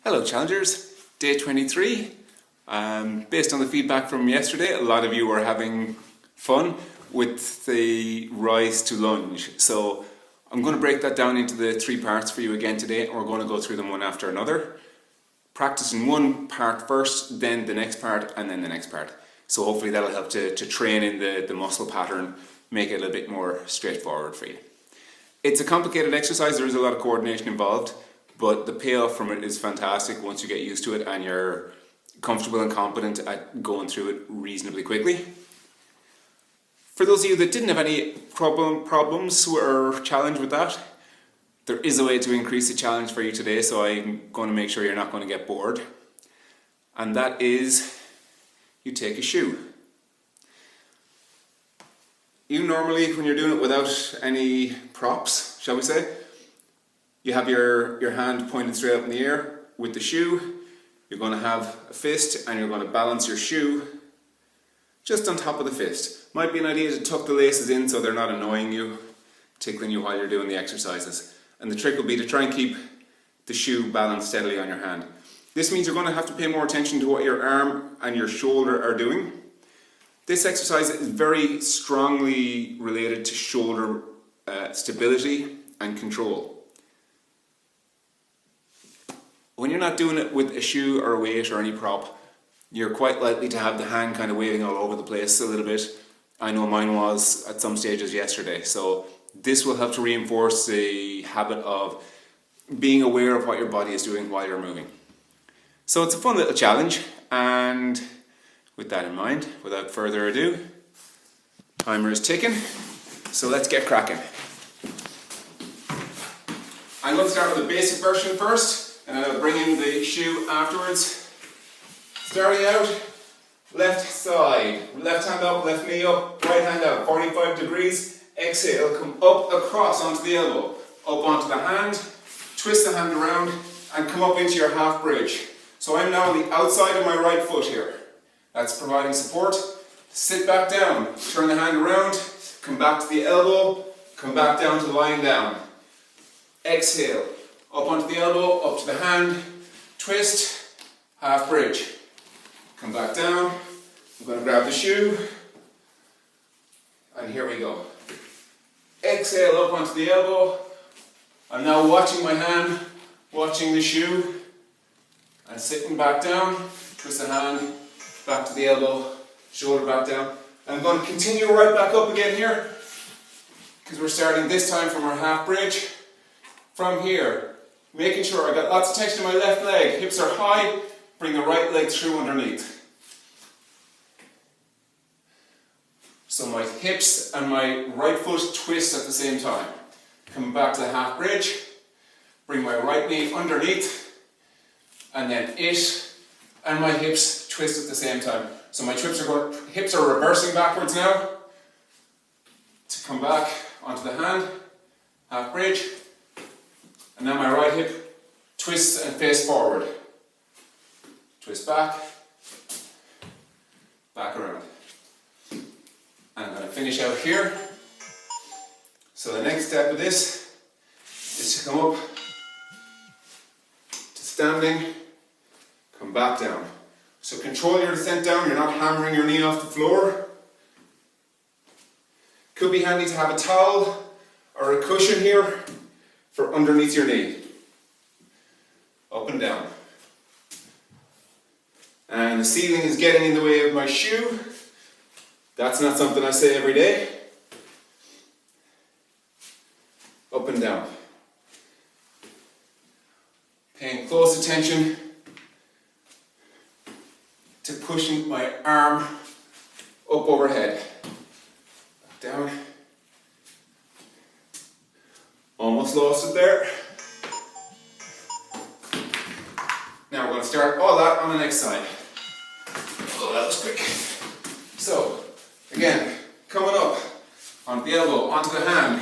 Hello challengers, day 23. Based on the feedback from yesterday, a lot of you were having fun with the rise to lunge. So I'm going to break that down into the three parts for you again today, and we're going to go through them one after another. Practicing one part first, then the next part, and then the next part. So hopefully that'll help to train in the muscle pattern, make it a little bit more straightforward for you. It's a complicated exercise, there is a lot of coordination involved, but the payoff from it is fantastic once you get used to it and you're comfortable and competent at going through it reasonably quickly. For those of you that didn't have any problems or challenge with that, there is a way to increase the challenge for you today, so I'm going to make sure you're not going to get bored. And that is, you take a shoe. You normally, when you're doing it without any props, shall we say, you have your hand pointed straight up in the air. With the shoe, you're going to have a fist and you're going to balance your shoe just on top of the fist. Might be an idea to tuck the laces in so they're not annoying you, tickling you while you're doing the exercises. And the trick will be to try and keep the shoe balanced steadily on your hand. This means you're going to have to pay more attention to what your arm and your shoulder are doing. This exercise is very strongly related to shoulder stability and control. When you're not doing it with a shoe or a weight or any prop, you're quite likely to have the hand kind of waving all over the place a little bit. I know mine was at some stages yesterday, so this will help to reinforce the habit of being aware of what your body is doing while you're moving. So it's a fun little challenge, and with that in mind, without further ado, timer is ticking, so let's get cracking. I'm going to start with the basic version first, and I'll bring in the shoe afterwards. Starting out, left side, left hand up, left knee up, right hand out, 45 degrees, exhale, come up across onto the elbow, up onto the hand, twist the hand around and come up into your half bridge. So I'm now on the outside of my right foot here. That's providing support. Sit back down, turn the hand around, come back to the elbow, come back down to lying down. Exhale, up onto the elbow, up to the hand, twist, half bridge. Come back down, I'm going to grab the shoe, and here we go. Exhale up onto the elbow. I'm now watching my hand, watching the shoe, and sitting back down, twist the hand, back to the elbow, shoulder back down. I'm going to continue right back up again here, because we're starting this time from our half bridge. From here, making sure I got lots of tension in my left leg, hips are high, bring the right leg through underneath. So my hips and my right foot twist at the same time. Coming back to the half bridge, bring my right knee underneath, and then it and my hips twist at the same time. So my hips are reversing backwards now to come back onto the hand, half bridge, and now my right hip twists and face forward. Twist back, back around. And I'm going to finish out here. So the next step of this is to come up to standing, come back down. So control your descent down, you're not hammering your knee off the floor. Could be handy to have a towel or a cushion here for underneath your knee. Up and down. And the ceiling is getting in the way of my shoe. That's not something I say every day. Up and down. Paying close attention to pushing my arm up overhead. Back down. Almost lost it there. Now we're going to start all that on the next side. Oh, that was quick. So, again, coming up, onto the elbow, onto the hand,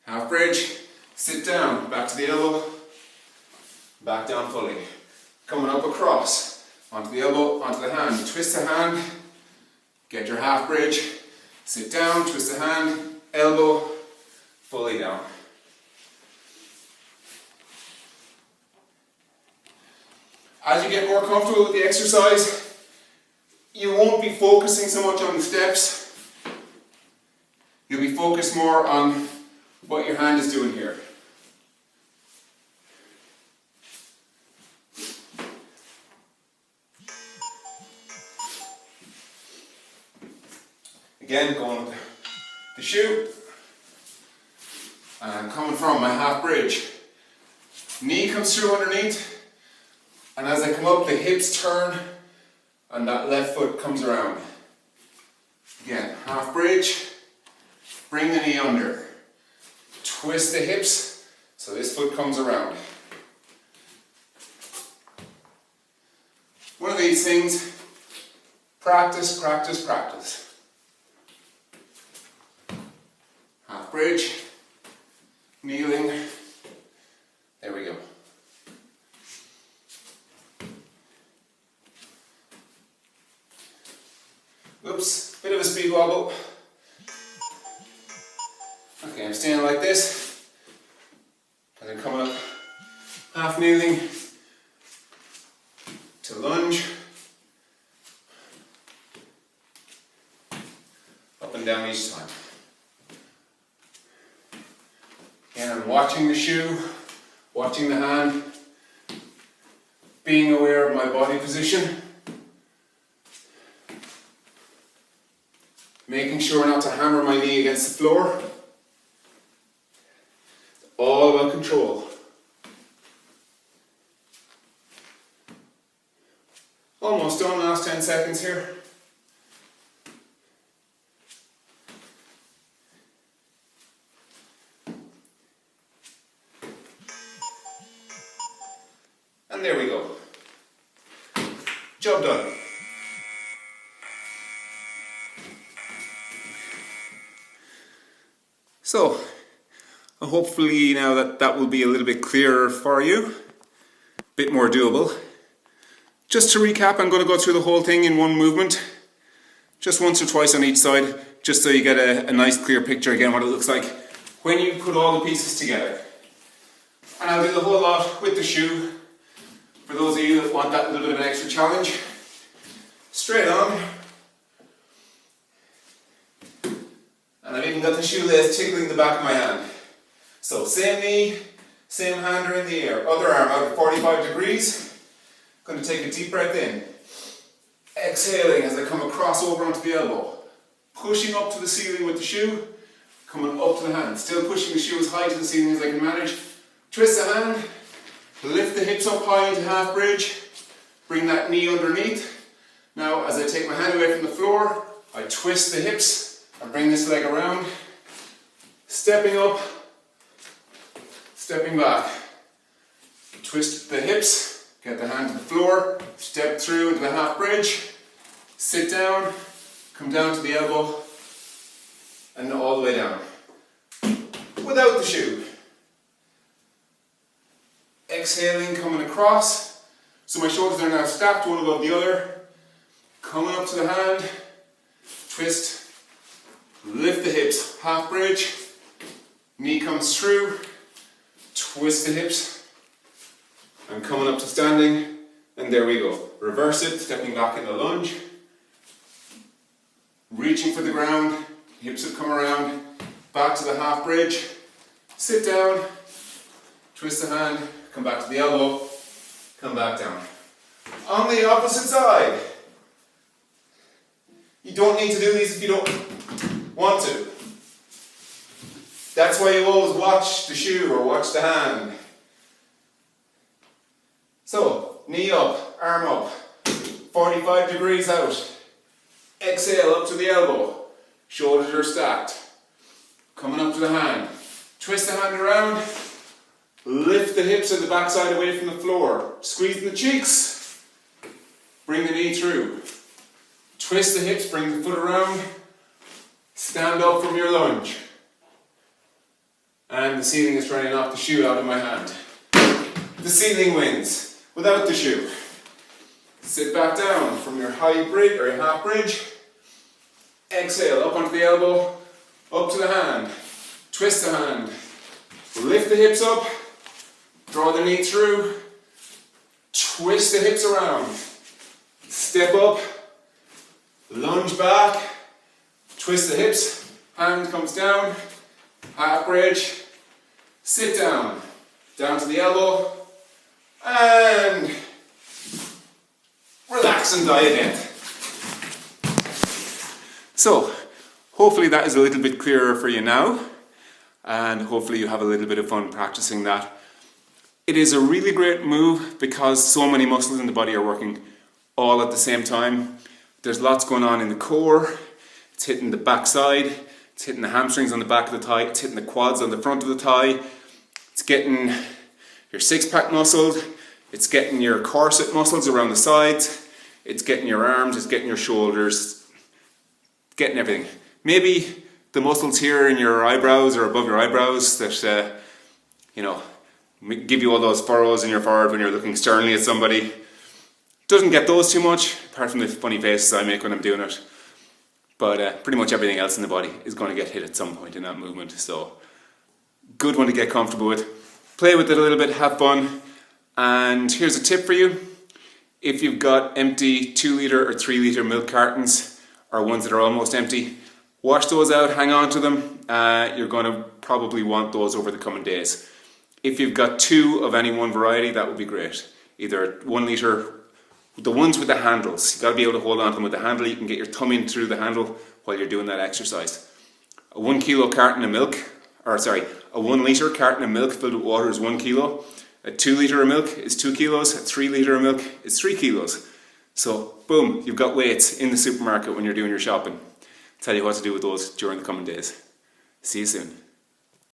half bridge, sit down, back to the elbow, back down fully. Coming up across, onto the elbow, onto the hand, twist the hand, get your half bridge, sit down, twist the hand, elbow, fully down. As you get more comfortable with the exercise, you won't be focusing so much on the steps. You'll be focused more on what your hand is doing here. Again, going with the shoe and coming from my half bridge. Knee comes through underneath, and as I come up, the hips turn and that left foot comes around. Again, half bridge, bring the knee under, twist the hips so this foot comes around. One of these things, practice, practice, practice. Half bridge, kneeling, there we go. Oops, bit of a speed wobble. Okay, I'm standing like this, and then coming up, half kneeling to lunge, up and down each time. Again, I'm watching the shoe, watching the hand, being aware of my body position, making sure not to hammer my knee against the floor. It's all about control. Almost done, last 10 seconds here. And there we go. Job done. So, hopefully now that will be a little bit clearer for you, a bit more doable. Just to recap, I'm going to go through the whole thing in one movement, just once or twice on each side, just so you get a nice clear picture again what it looks like when you put all the pieces together. And I'll do the whole lot with the shoe, for those of you that want that little bit of an extra challenge. Straight on. And I've even got the shoelace tickling the back of my hand. So same knee, same hand are in the air. Other arm out at 45 degrees. Going to take a deep breath in. Exhaling as I come across over onto the elbow. Pushing up to the ceiling with the shoe. Coming up to the hand. Still pushing the shoe as high to the ceiling as I can manage. Twist the hand. Lift the hips up high into half bridge. Bring that knee underneath. Now as I take my hand away from the floor, I twist the hips and bring this leg around. Stepping up, stepping back. Twist the hips, get the hand to the floor, step through into the half bridge, sit down, come down to the elbow, and all the way down. Without the shoe. Exhaling, coming across. So my shoulders are now stacked one above the other. Coming up to the hand, twist, lift the hips, half bridge, knee comes through, twist the hips, and coming up to standing, and there we go. Reverse it, stepping back in the lunge, reaching for the ground, hips have come around, back to the half bridge, sit down, twist the hand, come back to the elbow, come back down. On the opposite side. You don't need to do these if you don't want to. That's why you always watch the shoe or watch the hand. So, knee up, arm up, 45 degrees out. Exhale up to the elbow, shoulders are stacked. Coming up to the hand. Twist the hand around, lift the hips and the backside away from the floor. Squeeze the cheeks, bring the knee through. Twist the hips, bring the foot around, stand up from your lunge. And the ceiling is trying to knock the shoe out of my hand. The ceiling wins, without the shoe. Sit back down from your high bridge or your half bridge. Exhale, up onto the elbow, up to the hand. Twist the hand, lift the hips up, draw the knee through, twist the hips around, step up, lunge back, twist the hips, hand comes down, half bridge, sit down, down to the elbow, and relax and die again. So, hopefully that is a little bit clearer for you now, and hopefully you have a little bit of fun practicing that. It is a really great move because so many muscles in the body are working all at the same time. There's lots going on in the core. It's hitting the back side, it's hitting the hamstrings on the back of the thigh, it's hitting the quads on the front of the thigh, it's getting your six-pack muscles, it's getting your corset muscles around the sides, it's getting your arms, it's getting your shoulders, getting everything. Maybe the muscles here in your eyebrows or above your eyebrows that, give you all those furrows in your forehead when you're looking sternly at somebody. Doesn't get those too much, apart from the funny faces I make when I'm doing it. But pretty much everything else in the body is going to get hit at some point in that movement. So, good one to get comfortable with. Play with it a little bit, have fun. And here's a tip for you. If you've got empty 2 litre or 3 litre milk cartons, or ones that are almost empty, wash those out, hang on to them. You're going to probably want those over the coming days. If you've got 2 of any one variety, that would be great. Either 1 litre, the ones with the handles. You've got to be able to hold on to them with the handle. You can get your thumb in through the handle while you're doing that exercise. A 1 kilo carton of milk, a 1 litre carton of milk filled with water is 1 kilo. A 2 litre of milk is 2 kilos. A 3 litre of milk is 3 kilos. So, boom, you've got weights in the supermarket when you're doing your shopping. Tell you what to do with those during the coming days. See you soon.